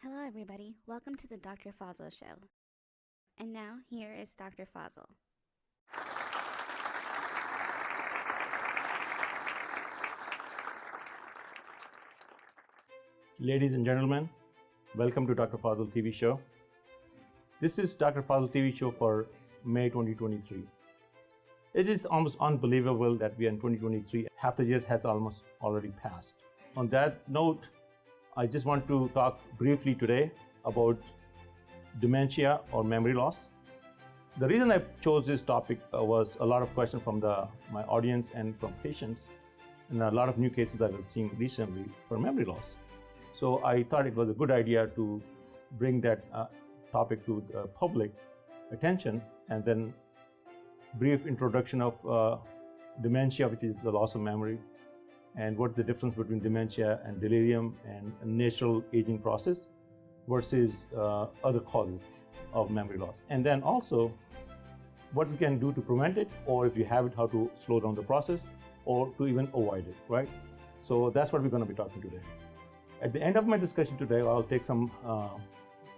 Hello everybody, welcome to the Dr. Fazil Show. And now, here is Dr. Fazil. Ladies and gentlemen, welcome to Dr. Fazil TV show. This is Dr. Fazil TV show for May 2023. It is almost unbelievable that we are in 2023. Half the year has almost already passed. On that note, I just want to talk briefly today about dementia or memory loss. The reason I chose this topic was a lot of questions from my audience and from patients, and a lot of new cases I was seeing recently for memory loss. So I thought it was a good idea to bring that topic to the public attention, and then brief introduction of dementia, which is the loss of memory, and what's the difference between dementia and delirium and a natural aging process versus other causes of memory loss. And then also what we can do to prevent it, or if you have it, how to slow down the process or to even avoid it, right? So that's what we're going to be talking today. At the end of my discussion today, I'll take some,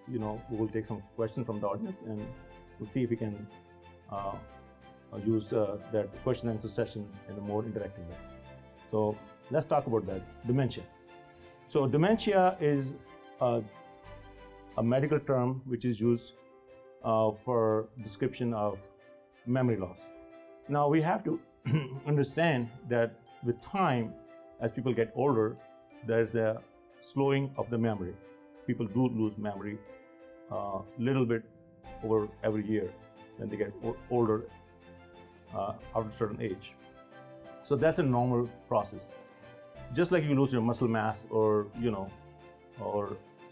we will take some questions from the audience, and we'll see if we can use that question and answer session in a more interactive way. So let's talk about that, dementia. So dementia is a medical term which is used for description of memory loss. Now we have to understand that with time, as people get older, there's a slowing of the memory. People do lose memory a little bit over every year when they get older after a certain age. So that's a normal process. Just like you lose your muscle mass or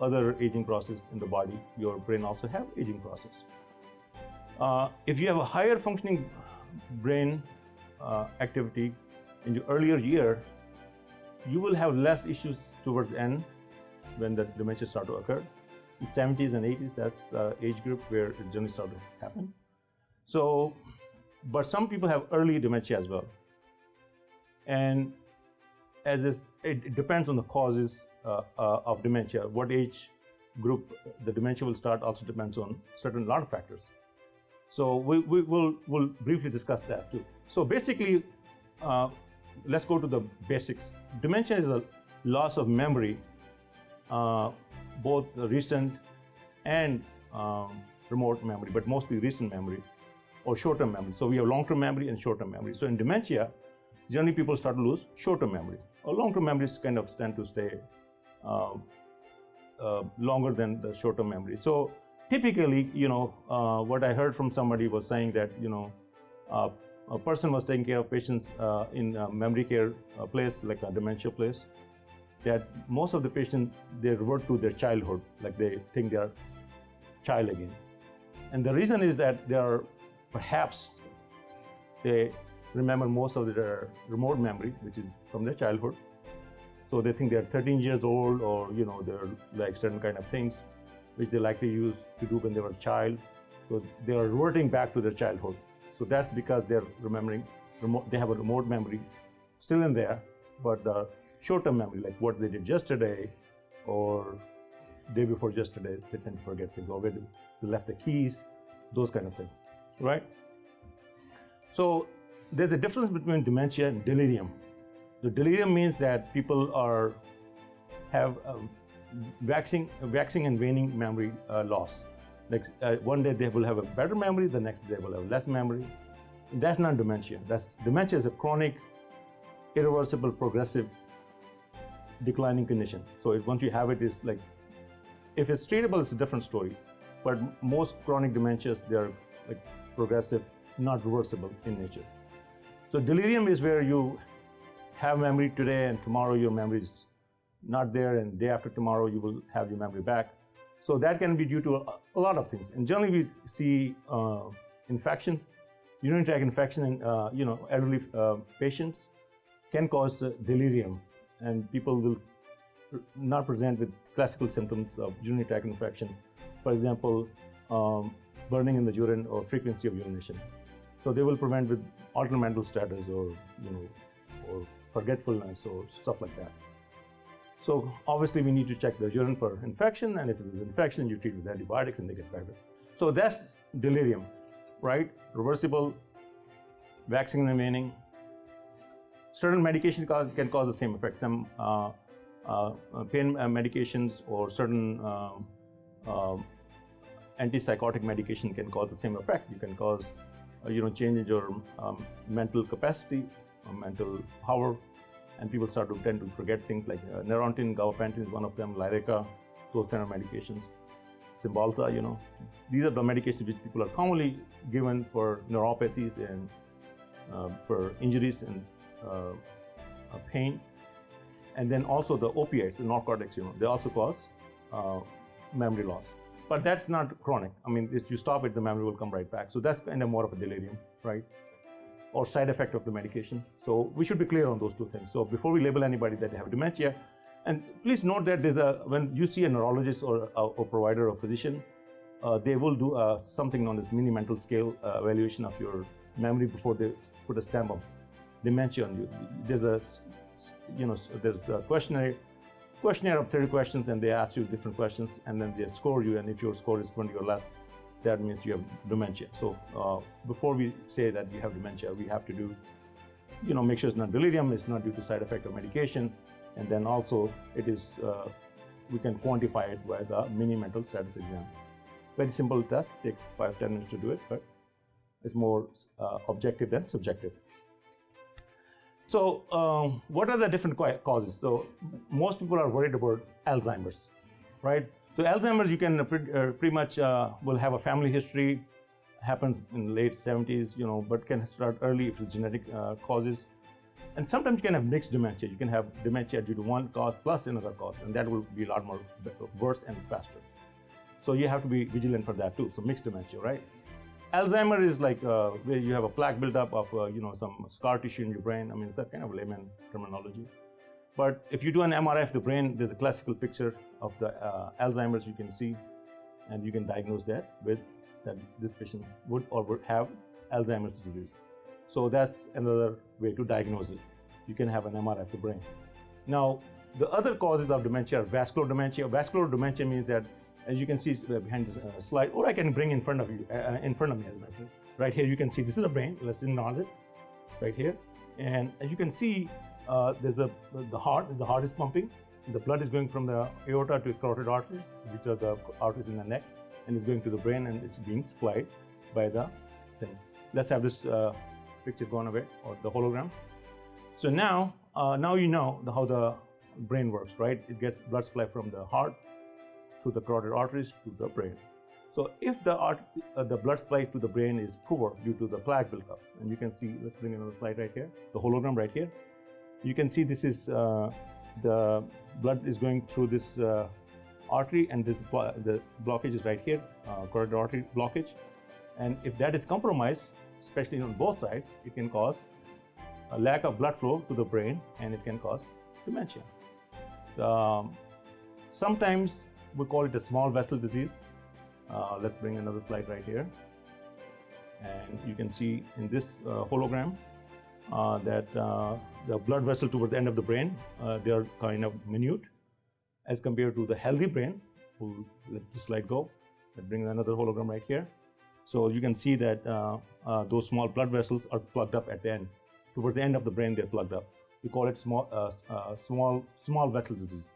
other aging process in the body, your brain also have aging process. If you have a higher functioning brain activity in your earlier year, you will have less issues towards the end when the dementia start to occur. In 70s and 80s, that's the age group where it generally starts to happen. So, but some people have early dementia as well. And it depends on the causes of dementia. What age group the dementia will start also depends on a lot of factors. So we'll briefly discuss that too. So basically, let's go to the basics. Dementia is a loss of memory, both recent and remote memory, but mostly recent memory or short-term memory. So we have long-term memory and short-term memory. So in dementia, generally people start to lose short-term memory, or long-term memories kind of tend to stay longer than the short-term memory. So typically, what I heard from somebody was saying that, a person was taking care of patients in a memory care place, like a dementia place, that most of the patients, they revert to their childhood, like they think they are child again. And the reason is that they remember most of their remote memory, which is from their childhood. So they think they're 13 years old, or they're like certain kind of things which they like to use to do when they were a child. So they are reverting back to their childhood. So that's because they're remembering they have a remote memory still in there, but the short-term memory, like what they did yesterday or day before yesterday, they tend to forget things, or where they left the keys, those kind of things, right? So there's a difference between dementia and delirium. The delirium means that people have waxing and waning memory loss. Like one day they will have a better memory, the next day they will have less memory. That's not dementia. Dementia is a chronic, irreversible, progressive, declining condition. So once you have it, it's like, if it's treatable, it's a different story. But most chronic dementias, they are like progressive, not reversible in nature. So delirium is where you have memory today and tomorrow your memory is not there, and day after tomorrow you will have your memory back. So that can be due to a lot of things. And generally we see infections, urinary tract infection in elderly patients can cause delirium, and people will not present with classical symptoms of urinary tract infection. For example, burning in the urine or frequency of urination. So they will prevent with altered mental status or forgetfulness or stuff like that. So obviously we need to check the urine for infection, and if it's an infection, you treat with antibiotics and they get better. So that's delirium, right? Reversible, waxing and waning. Certain medication can cause the same effect. Some pain medications or certain antipsychotic medication can cause the same effect. You can cause, change in your mental capacity, mental power, and people start to tend to forget things like Neurontin, gabapentin is one of them, Lyrica, those kind of medications. Cymbalta, these are the medications which people are commonly given for neuropathies and for injuries and pain. And then also the opiates, the narcotics, they also cause memory loss. But that's not chronic. I mean, if you stop it, the memory will come right back. So that's kind of more of a delirium, right? Or side effect of the medication. So we should be clear on those two things. So before we label anybody that they have dementia, and please note that when you see a neurologist or provider or physician, they will do something known as mini mental scale evaluation of your memory before they put a stamp of dementia on you. There's a questionnaire of 30 questions, and they ask you different questions, and then they score you, and if your score is 20 or less, that means you have dementia. So before we say that you have dementia, we have to do, make sure it's not delirium, it's not due to side effect of medication, and then also it is, we can quantify it by the mini mental status exam. Very simple test, take 5-10 minutes to do it, but it's more objective than subjective. So what are the different causes? So most people are worried about Alzheimer's, right? So Alzheimer's, you can pretty much will have a family history, happens in the late 70s, but can start early if it's genetic causes. And sometimes you can have mixed dementia. You can have dementia due to one cause plus another cause, and that will be a lot more worse and faster. So you have to be vigilant for that too. So mixed dementia, right? Alzheimer is like where you have a plaque buildup of some scar tissue in your brain. I mean, it's that kind of layman terminology. But if you do an MRI of the brain, there's a classical picture of the Alzheimer's you can see, and you can diagnose that with that this patient would have Alzheimer's disease. So that's another way to diagnose it. You can have an MRI of the brain. Now, the other causes of dementia are vascular dementia. Vascular dementia means that, as you can see behind the slide, or I can bring in front of you, in front of me, as my friend. Right here, you can see this is the brain. Let's nod it, right here. And as you can see, there's the heart. The heart is pumping. The blood is going from the aorta to carotid arteries, which are the arteries in the neck, and it's going to the brain, and it's being supplied by the thing. Let's have this picture gone away, or the hologram. So now you know how the brain works, right? It gets blood supply from the heart through the carotid arteries to the brain. So if the blood supply to the brain is poor due to the plaque buildup, and you can see, let's bring another slide right here, the hologram right here. You can see this is the blood is going through this artery, and this the blockage is right here, carotid artery blockage. And if that is compromised, especially on both sides, it can cause a lack of blood flow to the brain, and it can cause dementia. Sometimes we call it a small vessel disease. Let's bring another slide right here. And you can see in this hologram that the blood vessel towards the end of the brain, they are kind of minute as compared to the healthy brain. Let this slide go. Let's bring another hologram right here. So you can see that those small blood vessels are plugged up at the end. Towards the end of the brain, they're plugged up. We call it small vessel disease.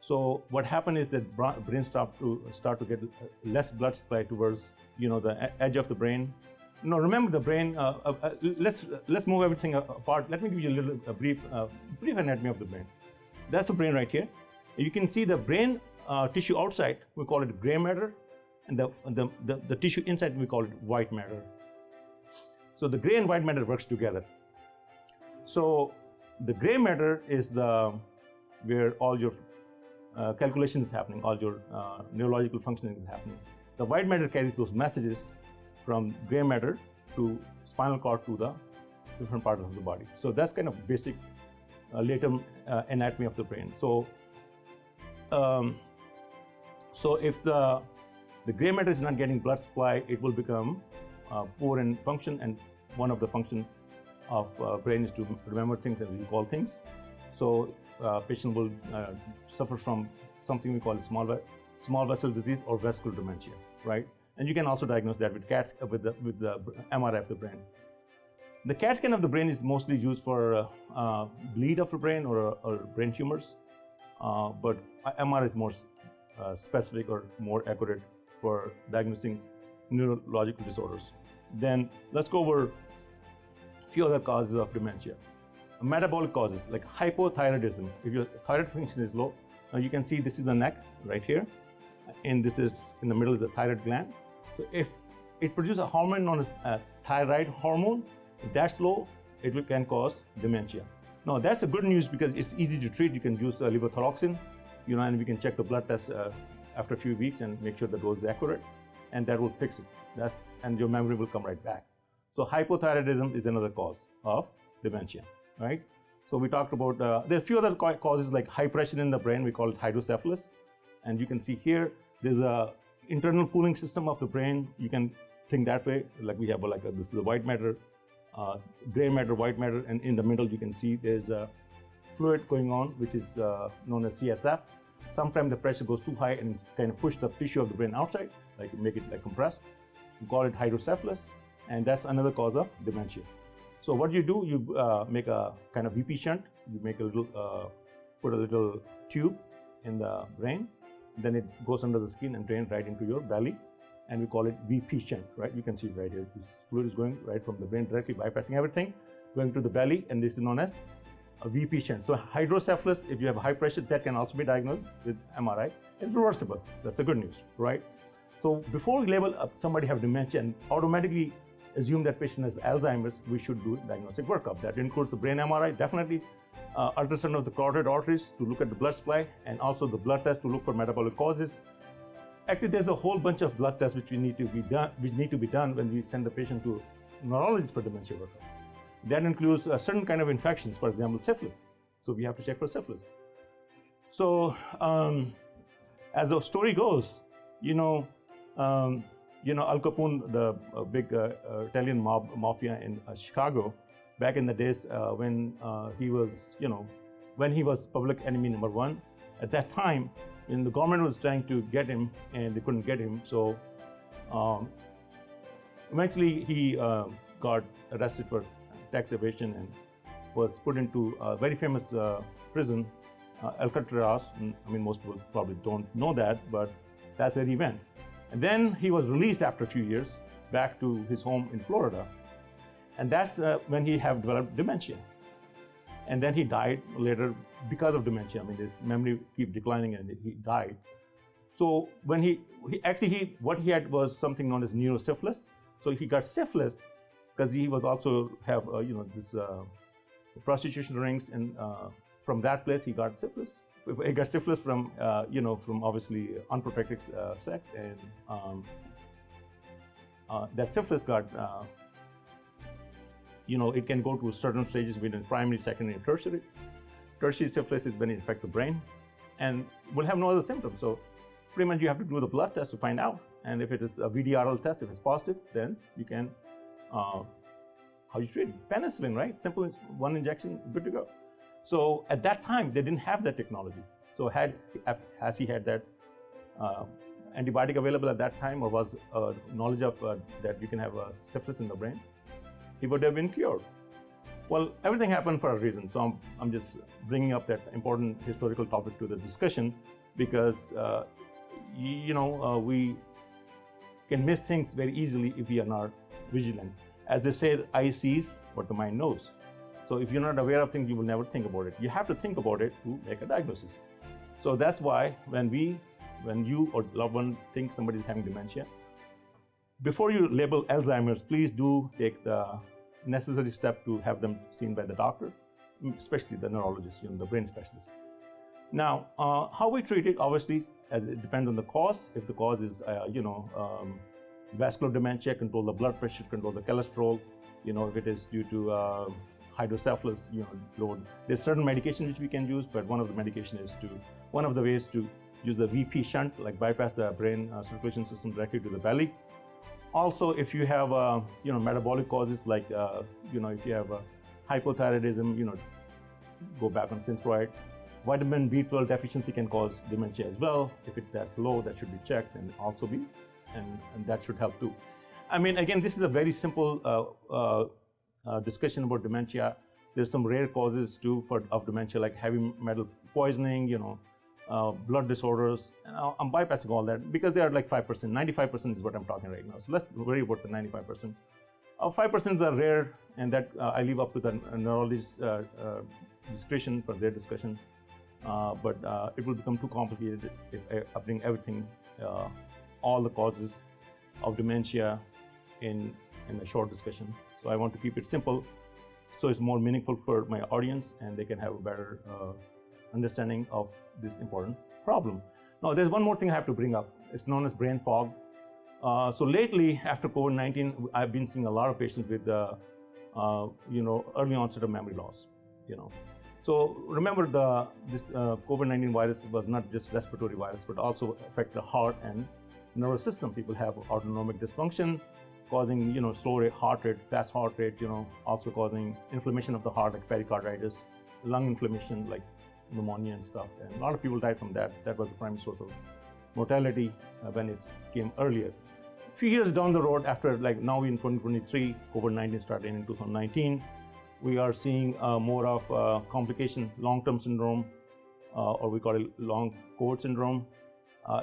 So what happened is that brain start to get less blood supply towards the edge of the brain. No, remember the brain. Let's move everything apart. Let me give you a brief anatomy of the brain. That's the brain right here. You can see the brain tissue outside. We call it gray matter, and the tissue inside we call it white matter. So the gray and white matter works together. So the gray matter is where all your calculations is happening, all your neurological functioning is happening. The white matter carries those messages from gray matter to spinal cord to the different parts of the body. So that's kind of basic latent anatomy of the brain. So if the gray matter is not getting blood supply, it will become poor in function, and one of the function of brain is to remember things and recall things. So patient will suffer from something we call small vessel disease or vascular dementia, right? And you can also diagnose that with CAT with the MRI of the brain. The CAT scan of the brain is mostly used for bleed of the brain or brain tumors, but MRI is more specific or more accurate for diagnosing neurological disorders. Then let's go over a few other causes of dementia. Metabolic causes like hypothyroidism. If your thyroid function is low, now you can see this is the neck right here, and this is in the middle of the thyroid gland. So if it produces a hormone known as thyroid hormone, if that's low, it can cause dementia. Now that's a good news because it's easy to treat. You can use levothyroxine, and we can check the blood test after a few weeks and make sure the dose is accurate, and that will fix it. And your memory will come right back. So hypothyroidism is another cause of dementia, right? So we talked about, there are a few other causes like high pressure in the brain, we call it hydrocephalus. And you can see here, there's a internal cooling system of the brain. You can think that way, like we have this is the white matter, gray matter, white matter, and in the middle you can see there's a fluid going on, which is known as CSF. Sometimes the pressure goes too high and kind of push the tissue of the brain outside, like make it compressed. We call it hydrocephalus, and that's another cause of dementia. So what you do, you make a kind of VP shunt. You make a little, put a little tube in the brain, then it goes under the skin and drains right into your belly, and we call it VP shunt, right? You can see it right here. This fluid is going right from the brain directly, bypassing everything, going to the belly, and this is known as a VP shunt. So hydrocephalus, if you have high pressure, that can also be diagnosed with MRI. It's reversible. That's the good news, right? So before we label somebody have dementia and automatically assume that patient has Alzheimer's, we should do diagnostic workup. That includes the brain MRI, definitely ultrasound of the carotid arteries to look at the blood supply, and also the blood test to look for metabolic causes. Actually, there's a whole bunch of blood tests which need to be done when we send the patient to neurologist for dementia workup. That includes certain kind of infections, for example, syphilis. So we have to check for syphilis. So as the story goes, Al Capone, the big Italian mafia in Chicago, back in the days when he was public enemy number one. At that time, when the government was trying to get him and they couldn't get him, so eventually he got arrested for tax evasion and was put into a very famous prison, Alcatraz. I mean, most people probably don't know that, but that's where he went. And then he was released after a few years back to his home in Florida. And that's when he have developed dementia. And then he died later because of dementia. I mean, his memory keep declining and he died. So when what he had was something known as neurosyphilis. So he got syphilis because he was also have, this prostitution rings, and from that place he got syphilis. He got syphilis from, from obviously unprotected sex, and that syphilis got, it can go to certain stages within primary, secondary, and tertiary. Tertiary syphilis is when it affects the brain and will have no other symptoms. So pretty much you have to do the blood test to find out. And if it is a VDRL test, if it's positive, then you can, how you treat it? Penicillin, right? Simple, one injection, good to go. So at that time, they didn't have that technology. So has he had that antibiotic available at that time, or was knowledge of that you can have syphilis in the brain, he would have been cured. Well, everything happened for a reason. So I'm just bringing up that important historical topic to the discussion because, we can miss things very easily if we are not vigilant. As they say, the eye sees what the mind knows. So if you're not aware of things, you will never think about it. You have to think about it to make a diagnosis. So that's why when you or loved one think somebody is having dementia, before you label Alzheimer's, please do take the necessary step to have them seen by the doctor, especially the neurologist, the brain specialist. Now, how we treat it, obviously, as it depends on the cause. If the cause is, vascular dementia, control the blood pressure, control the cholesterol. If it is due to hydrocephalus, there's certain medication which we can use, but one of the ways to use the VP shunt, like bypass the brain circulation system directly to the belly. Also, if you have, metabolic causes like, if you have hypothyroidism, go back on Synthroid. Vitamin B12 deficiency can cause dementia as well. If that's low, that should be checked and also be, and that should help too. I mean, again, this is a very simple discussion about dementia. There's some rare causes too of dementia, like heavy metal poisoning, blood disorders. I'm bypassing all that because they are like 5%. 95% is what I'm talking right now. So let's worry about the 95%. 5% are rare, and that I leave up to the neurologist's discretion for their discussion. But it will become too complicated if I bring everything, all the causes of dementia in a short discussion. So I want to keep it simple, so it's more meaningful for my audience, and they can have a better understanding of this important problem. Now, there's one more thing I have to bring up. It's known as brain fog. So lately, after COVID-19, I've been seeing a lot of patients with, early onset of memory loss. So remember, this COVID-19 virus was not just respiratory virus, but also affect the heart and nervous system. People have autonomic dysfunction, causing slow heart rate, fast heart rate, also causing inflammation of the heart, like pericarditis, lung inflammation, like pneumonia and stuff. And a lot of people died from that. That was the primary source of mortality when it came earlier. A few years down the road, after like now in 2023, COVID-19 started in 2019, we are seeing more of complication, long-term syndrome, or we call it long COVID syndrome.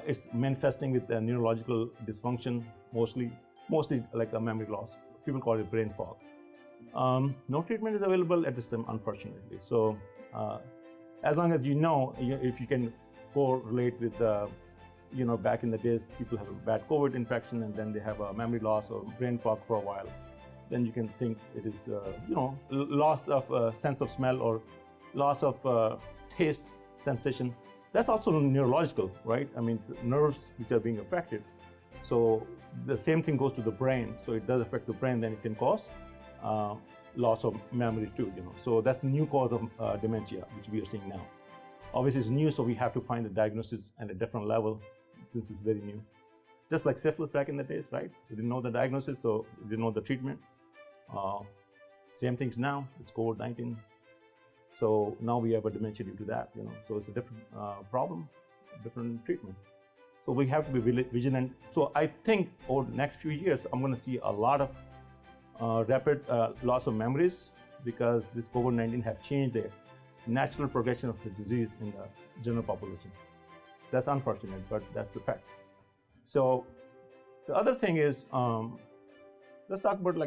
It's manifesting with neurological dysfunction, mostly like a memory loss. People call it brain fog. No treatment is available at this time, unfortunately. So as long as if you can correlate with back in the days, people have a bad COVID infection and then they have a memory loss or brain fog for a while, then you can think it is loss of sense of smell or loss of taste sensation. That's also neurological, right? I mean, nerves which are being affected. So the same thing goes to the brain. So it does affect the brain, then it can cause loss of memory too. So that's the new cause of dementia, which we are seeing now. Obviously, it's new, so we have to find the diagnosis at a different level since it's very new. Just like syphilis back in the days, right? We didn't know the diagnosis, so we didn't know the treatment. Same things now. It's COVID-19. So now we have a dementia due to that. So it's a different problem, different treatment. So we have to be vigilant. So I think over the next few years, I'm going to see a lot of rapid loss of memories because this COVID-19 have changed the natural progression of the disease in the general population. That's unfortunate, but that's the fact. So the other thing is, let's talk about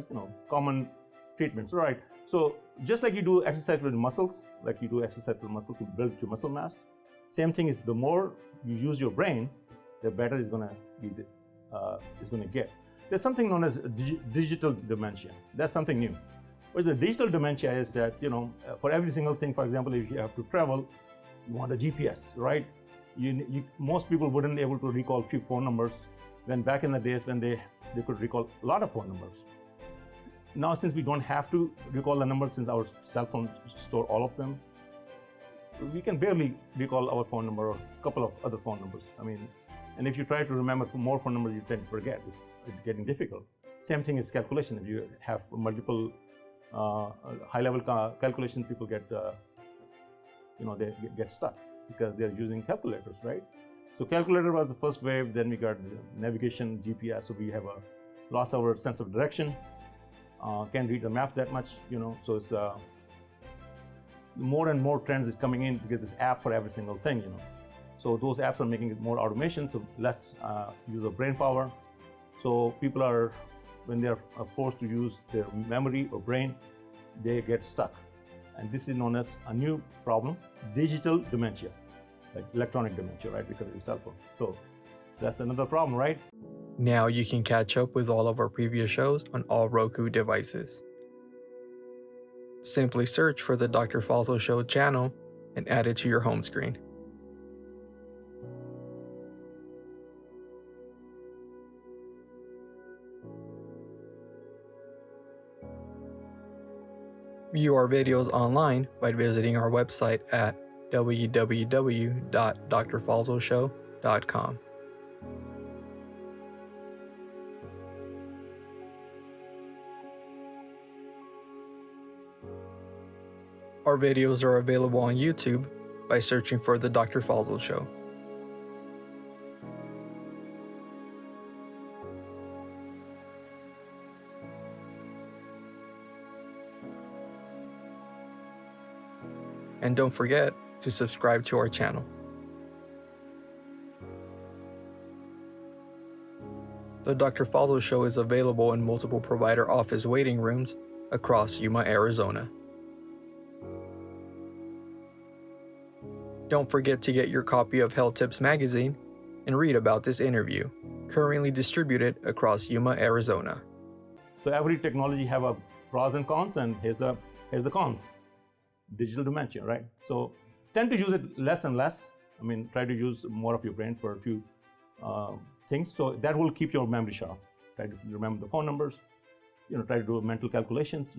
common treatments, right? So just like you do exercise with muscles, like you do exercise with muscle to build your muscle mass, same thing is the more you use your brain, the better it's going to get. There's something known as digital dementia. That's something new. But the digital dementia is that, for every single thing, for example, if you have to travel, you want a GPS, right? Most people wouldn't be able to recall few phone numbers when back in the days when they could recall a lot of phone numbers. Now, since we don't have to recall the numbers, since our cell phones store all of them, we can barely recall our phone number or a couple of other phone numbers. I mean, and if you try to remember more phone numbers, you tend to forget. It's getting difficult. Same thing is calculation. If you have multiple high-level calculations, people get, they get stuck because they're using calculators, right? So calculator was the first wave. Then we got navigation, GPS. So we have a loss of our sense of direction. Can't read the maps that much, So it's more and more trends is coming in because this app for every single thing, So those apps are making it more automation, so less use of brain power. So people are, when they are forced to use their memory or brain, they get stuck. And this is known as a new problem, digital dementia, like electronic dementia, right? Because of your cell phone. So that's another problem, right? Now you can catch up with all of our previous shows on all Roku devices. Simply search for the Dr. Fazil Show channel and add it to your home screen. View our videos online by visiting our website at www.drfazilshow.com. Our videos are available on YouTube by searching for The Dr. Fazil Show. And don't forget to subscribe to our channel. The Dr. Fazil Show is available in multiple provider office waiting rooms across Yuma, Arizona. Don't forget to get your copy of Health Tips magazine and read about this interview, currently distributed across Yuma, Arizona. So every technology have a pros and cons, and here's the cons. Digital dementia, right? So tend to use it less and less. I mean, try to use more of your brain for a few things. So that will keep your memory sharp. Try to remember the phone numbers. Try to do mental calculations.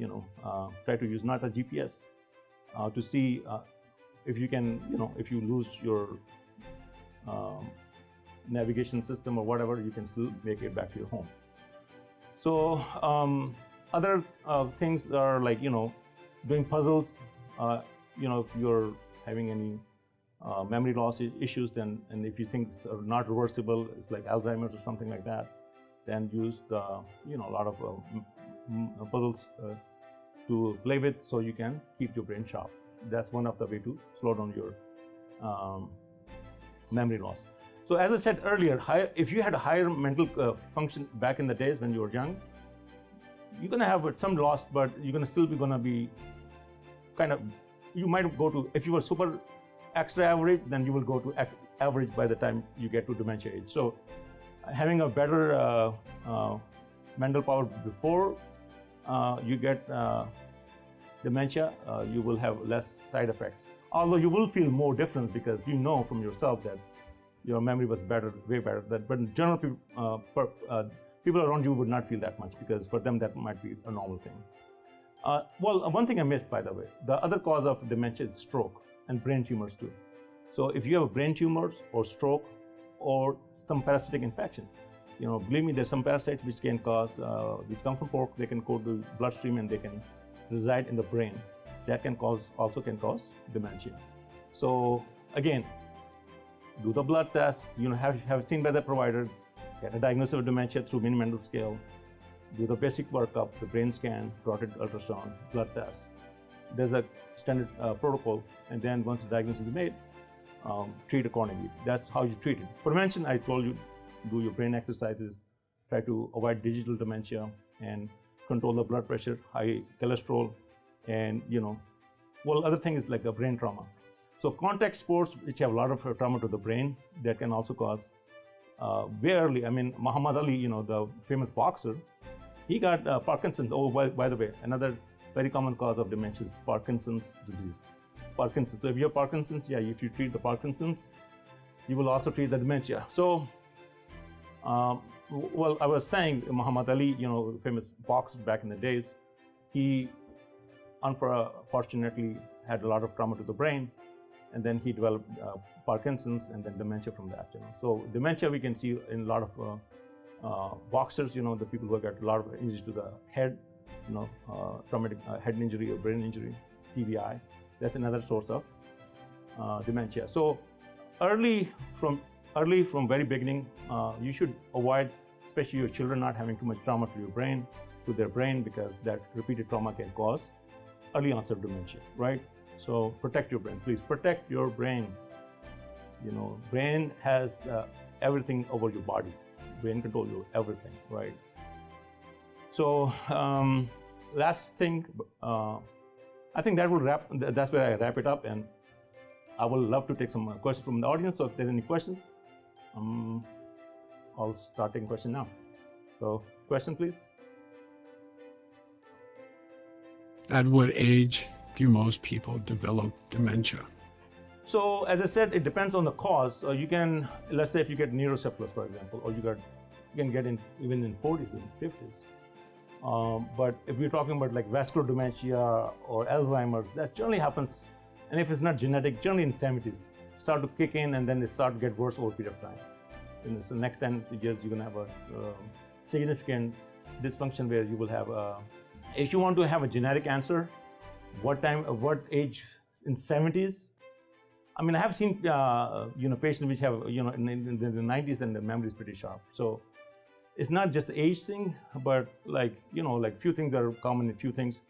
Try to use not a GPS to see if you can. If you lose your navigation system or whatever, you can still make it back to your home. So other things are like doing puzzles. If you're having any memory loss issues, then, and if you think it's not reversible, it's like Alzheimer's or something like that, then use the a lot of puzzles to play with, so you can keep your brain sharp. That's one of the way to slow down your memory loss. So as I said earlier, if you had a higher mental function back in the days when you were young, you're gonna have some loss, but you're gonna still be kind of, you might go to, if you were super extra average, then you will go to average by the time you get to dementia age. So having a better mental power before you get dementia, you will have less side effects. Although you will feel more difference because you know from yourself that your memory was better, way better. But in general, people around you would not feel that much, because for them that might be a normal thing. Well, one thing I missed, by the way, the other cause of dementia is stroke and brain tumors too. So if you have brain tumors or stroke or some parasitic infection, believe me, there's some parasites which can cause, which come from pork, they can go to bloodstream and they can reside in the brain. That also can cause dementia. So again, do the blood test, have seen by the provider, get a diagnosis of dementia through mini-mental scale, do the basic workup, the brain scan, carotid ultrasound, blood tests. There's a standard protocol, and then once the diagnosis is made, treat accordingly. That's how you treat it. Prevention, I told you, do your brain exercises, try to avoid digital dementia, and control the blood pressure, high cholesterol, and other thing is like a brain trauma. So contact sports, which have a lot of trauma to the brain, that can also cause very early. I mean, Muhammad Ali, the famous boxer, he got Parkinson's. Oh, by the way, another very common cause of dementia is Parkinson's disease. Parkinson's. So if you have Parkinson's, if you treat the Parkinson's, you will also treat the dementia. So, I was saying Muhammad Ali, famous boxer back in the days, he unfortunately had a lot of trauma to the brain, and then he developed Parkinson's and then dementia from that. So dementia we can see in a lot of boxers, the people who got a lot of injuries to the head, traumatic head injury or brain injury, TBI. That's another source of dementia. So early from very beginning, you should avoid, especially your children, not having too much trauma to their brain, because that repeated trauma can cause early onset of dementia, right? So protect your brain, please protect your brain. Brain has everything over your body. Brain controls everything, right? So last thing, I think that will that's where I wrap it up, and I will love to take some questions from the audience. So if there's any questions, I'll start taking questions now. So question, please. At what age do most people develop dementia? So as I said, it depends on the cause. You can, let's say if you get neurocephalus, for example, or you can get in even in 40s and 50s. But if we're talking about like vascular dementia or Alzheimer's, that generally happens, and if it's not genetic, generally in 70s, start to kick in, and then they start to get worse over a period of time. In the next 10 years, you're gonna have a significant dysfunction where you will have if you want to have a genetic answer, what age in 70s? I mean, I have seen patients which have in the 90s and the memory is pretty sharp. So it's not just the age thing, but like few things are common in few things.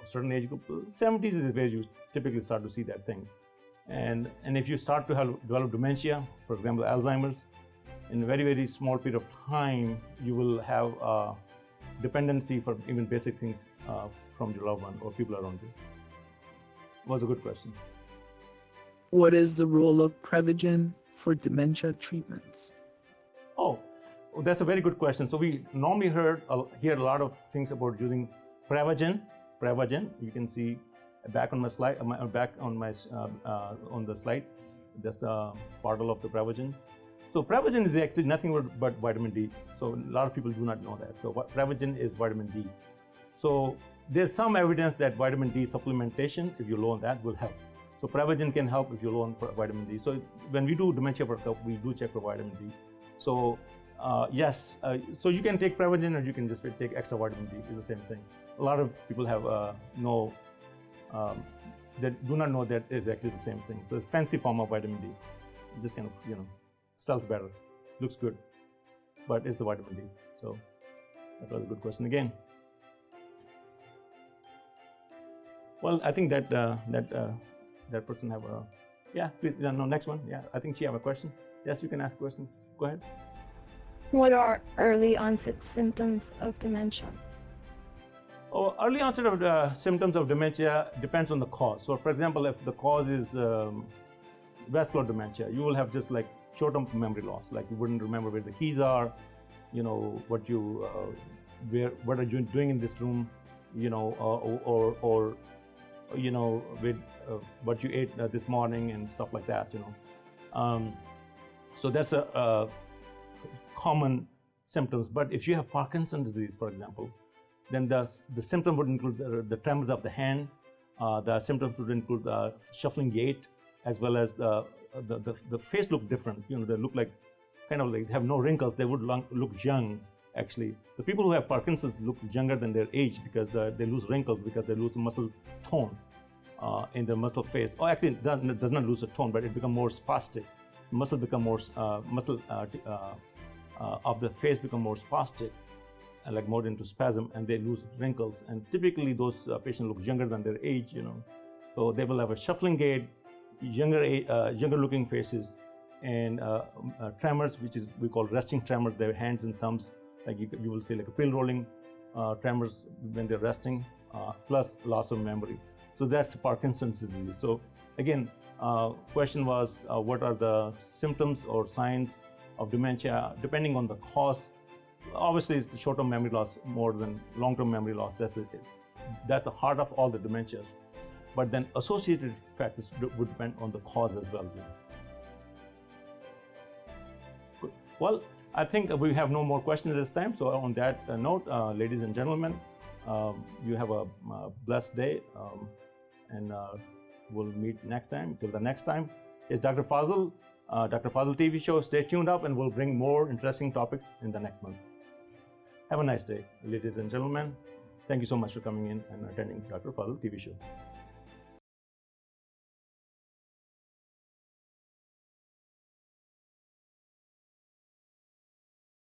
Certain age group, 70s is where you typically start to see that thing. And if you start to develop dementia, for example, Alzheimer's, in a very, very small period of time, you will have dependency for even basic things from your loved one or people around you. Was a good question. What is the role of Prevagen for dementia treatments? Oh, that's a very good question. So we normally hear a lot of things about using Prevagen. You can see back on my slide, on the slide, there's a bottle of the Prevagen. So Prevagen is actually nothing but vitamin D. So a lot of people do not know that. So Prevagen is vitamin D. So there's some evidence that vitamin D supplementation, if you're low on that, will help. So Prevagen can help if you're low on vitamin D. So when we do dementia workup, we do check for vitamin D. So yes, so you can take Prevagen or you can just take extra vitamin D. It's the same thing. A lot of people have that do not know that is actually the same thing. So it's a fancy form of vitamin D. It just kind of sells better, looks good, but it's the vitamin D. So that was a good question again. Well, I think that that person have a next one. Yeah, I think she have a question. Yes, you can ask a question. Go ahead. What are early onset symptoms of dementia? Oh, early onset of symptoms of dementia depends on the cause. So, for example, if the cause is vascular dementia, you will have just like short-term memory loss, like you wouldn't remember where the keys are, what are you doing in this room, or with what you ate this morning and stuff like that, So that's a common symptoms. But if you have Parkinson's disease, for example, then the symptom would include the tremors of the hand. The symptoms would include shuffling gait, as well as the face look different. They look like kind of like have no wrinkles. They would look young. Actually, the people who have Parkinson's look younger than their age because they lose wrinkles, because they lose the muscle tone in the muscle face. Oh, actually, it does not lose the tone, but it becomes more spastic. Muscle become more of the face become more spastic, like more into spasm, and they lose wrinkles. And typically, those patients look younger than their age. So they will have a shuffling gait, younger looking faces, and tremors, which is we call resting tremors. Their hands and thumbs, like you will see like a pill rolling tremors when they're resting, plus loss of memory. So that's Parkinson's disease. So again, question was what are the symptoms or signs of dementia? Depending on the cause, obviously it's the short-term memory loss more than long-term memory loss. That's the heart of all the dementias. But then associated factors would depend on the cause as well. Good. Well, I think we have no more questions this time. So on that note, ladies and gentlemen, you have a blessed day, and we'll meet next time. Till the next time, it's Dr. Fazil, Dr. Fazil TV show. Stay tuned up, and we'll bring more interesting topics in the next month. Have a nice day, ladies and gentlemen. Thank you so much for coming in and attending Dr. Fazil TV show.